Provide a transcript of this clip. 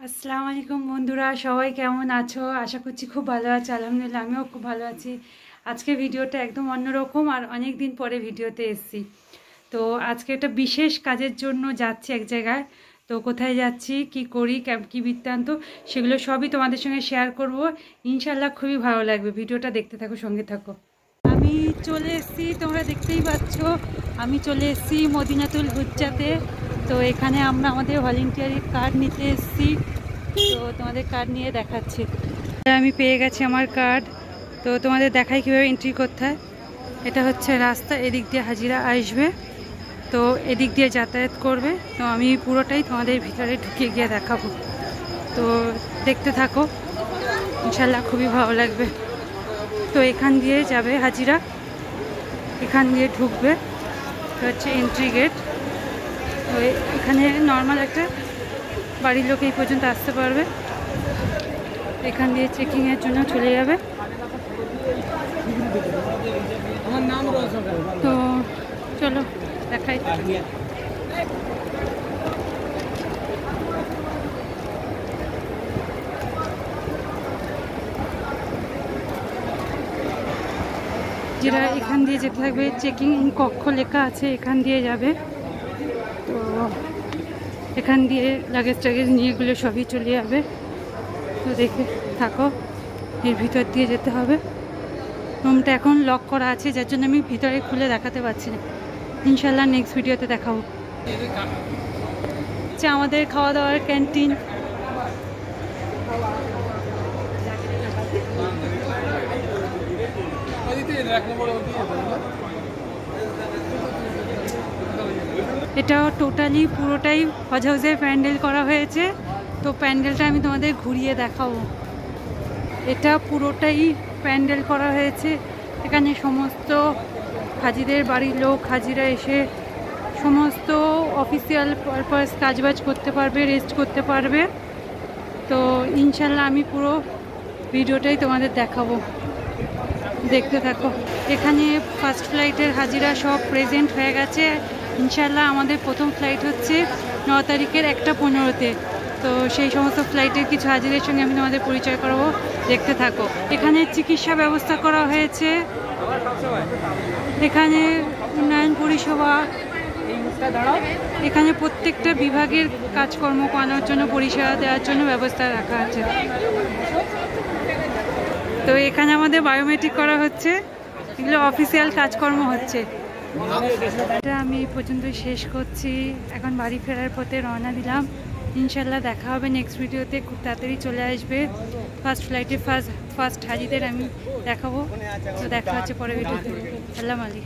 আসসালামু আলাইকুম বন্ধুরা, সবাই কেমন আছো? আশা করছি খুব ভালো আছো। আলহামদুলিল্লাহ আমিও খুব ভালো আছি। আজকে ভিডিওটা একদম অন্যরকম আর অনেক দিন পরে ভিডিওতে এসেছি। তো আজকে একটা বিশেষ কাজের জন্য যাচ্ছি এক জায়গায়। তো কোথায় যাচ্ছি, কি করি, কী বৃত্তান্ত, সেগুলো সবই তোমাদের সঙ্গে শেয়ার করব। ইনশাল্লাহ খুবই ভালো লাগবে। ভিডিওটা দেখতে থাকো, সঙ্গে থাকো। আমি চলে এসেছি, তোমরা দেখতেই পাচ্ছ, আমি চলে এসেছি মদিনাতুল হুজ্জাতে। তো এখানে আমরা আমাদের ভলেন্টিয়ারি কার্ড নিতে এসেছি। তো তোমাদের কার্ড নিয়ে দেখাচ্ছি। আমি পেয়ে গেছি আমার কার্ড। তো তোমাদের দেখাই কীভাবে এন্ট্রি করতে হয়। এটা হচ্ছে রাস্তা, এদিক দিয়ে হাজিরা আসবে, তো এদিক দিয়ে যাতায়াত করবে। তো আমি পুরোটাই তোমাদের ভিতরে ঢুকে গিয়ে দেখাবো। তো দেখতে থাকো, ইনশাল্লাহ খুবই ভালো লাগবে। তো এখান দিয়ে যাবে হাজিরা, এখান দিয়ে ঢুকবে, হচ্ছে এন্ট্রি গেট। তো এখানে নর্মাল একটা বাড়ির লোক এই পর্যন্ত আসতে পারবে। এখান দিয়ে চেকিংয়ের জন্য চলে যাবে। তো চলো দেখাই। যেটা এখান দিয়ে যেতে থাকবে, চেকিং কক্ষ লেখা আছে, এখান দিয়ে যাবে। তো এখান দিয়ে লাগেজ টাগেজ নিয়ে এগুলো সবই চলে যাবে। তো দেখে থাকো, এর ভিতর দিয়ে যেতে হবে। রুমটা এখন লক করা আছে, যার জন্য আমি ভিতরে খুলে দেখাতে পারছি না। ইনশাল্লাহ নেক্সট ভিডিওতে দেখাবো। আমাদের খাওয়া দাওয়ার ক্যান্টিন। এটাও টোটালি পুরোটাই হজ হাউসের প্যান্ডেল করা হয়েছে। তো প্যান্ডেলটা আমি তোমাদের ঘুরিয়ে দেখাবো। এটা পুরোটাই প্যান্ডেল করা হয়েছে। এখানে সমস্ত হাজিদের বাড়ির লোক, হাজিরা এসে সমস্ত অফিসিয়াল পারপাস কাজবাজ করতে পারবে, রেস্ট করতে পারবে। তো ইনশাল্লাহ আমি পুরো ভিডিওটাই তোমাদের দেখাবো, দেখতে থাকো। এখানে ফার্স্ট ফ্লাইটের হাজিরা সব প্রেজেন্ট হয়ে গেছে। ইনশাল্লাহ আমাদের প্রথম ফ্লাইট হচ্ছে 9 তারিখের 1:15-তে। তো সেই সমস্ত ফ্লাইটের কিছু হাজিদের সঙ্গে আমি তোমাদের পরিচয় করাবো, দেখতে থাকো। এখানে চিকিৎসা ব্যবস্থা করা হয়েছে, এখানে উন্নয়ন পরিষেবা, এখানে প্রত্যেকটা বিভাগের কাজকর্ম করানোর জন্য, পরিষেবা দেওয়ার জন্য ব্যবস্থা রাখা আছে। তো এখানে আমাদের বায়োমেট্রিক করা হচ্ছে, এগুলো অফিসিয়াল কাজকর্ম হচ্ছে। এটা আমি এই পর্যন্তই শেষ করছি। এখন বাড়ি ফেরার পথে রওনা দিলাম। ইনশাল্লাহ দেখা হবে নেক্সট ভিডিওতে, খুব তাড়াতাড়ি চলে আসবে। ফার্স্ট ফ্লাইটে ফার্স্ট হাজিদের আমি দেখাবো। তো দেখা হচ্ছে পরের ভিডিওতে। আল্লাহ মালিক।